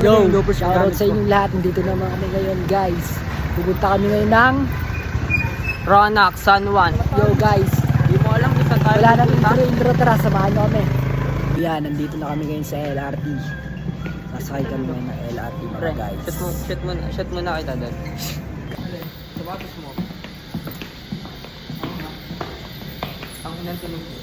Yo, shoutout sa inyong lahat. Nandito naman kami ngayon, guys. Pupunta kami ngayon ng Ronak, San Juan. Yo, guys. Di mo alam kung saan tayo. Wala nang pupunta? intro, tara, samahan nyo kami. Yan, nandito na kami ngayon sa LRT. Nasakay kami ngayon ng LRT, mga Pre, guys. shoot mo na kita doon. Sabatos mo. Ang inang tunog mo.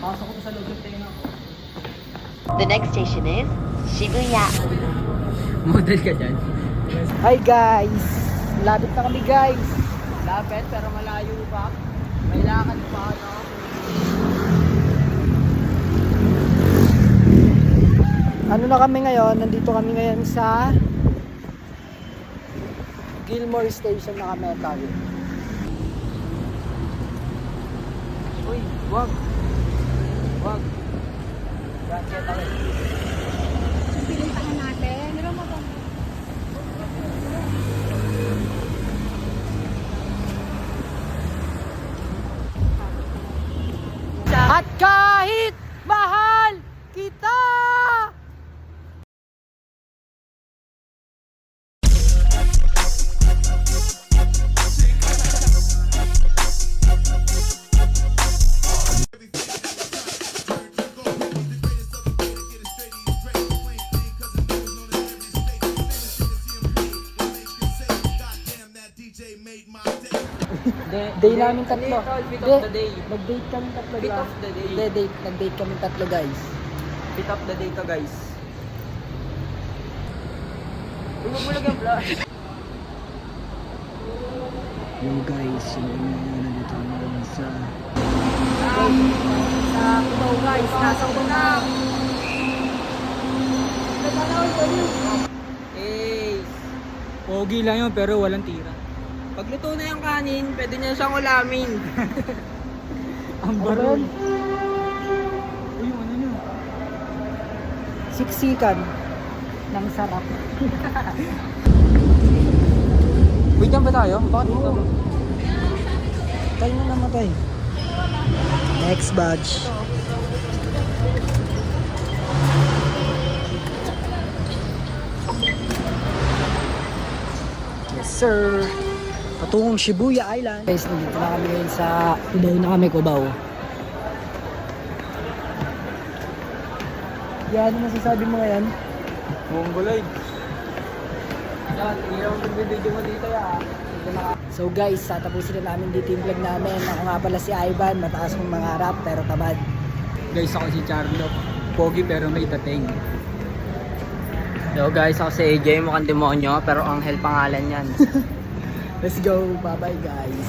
Pasok ko sa loob ng tenga ko. The next station is Shibuya. Model ka dyan. Hi, guys. Lapit na kami, guys. Lapit pero malayo pa. May lakad pa no? Ano na kami ngayon? Nandito kami ngayon sa Gilmore Station na kami, tayo. Uy, wag. Wag. Yan, kaya tayo. Pilintahan natin. Meron mo bang? At kahit mahal kita! Day namin tatlo. Bit of the day. Nag-date kami tatlo. Bit diba? of the day. Hindi, nag-date kami tatlo, guys. Bit of the day to guys. Uy, mabulag yung flash. Yo, guys, nandito kami sa Cubao, guys. Nasa Cubao na. Hey. Pogi lang yun pero walang tira. Pagluto na yung kanin, pwede niya siyang ulamin. Ang baron. Uy, yung ano nyo? Siksikan ng sarap. Wait lang ba tayo? Bakit dito? Tayo na namatay. Next batch. Yes, sir. Patungong Shibuya Island. Guys, nandito na kami ngayon sa Cubao na kami, Cubao. Yan, ano masasabi mo ngayon? Mongoloid. Yan, hirap ang video mo dito ya. So guys, tatapusin na namin dito yung vlog namin. Ako nga pala si Ivan, mataas mong mga rap pero tamad. Guys, ako si Charlo. Pogi pero may dating. So guys, ako si AJ, mukhang demonyo pero Angel pangalan yan. Let's go, bye bye guys.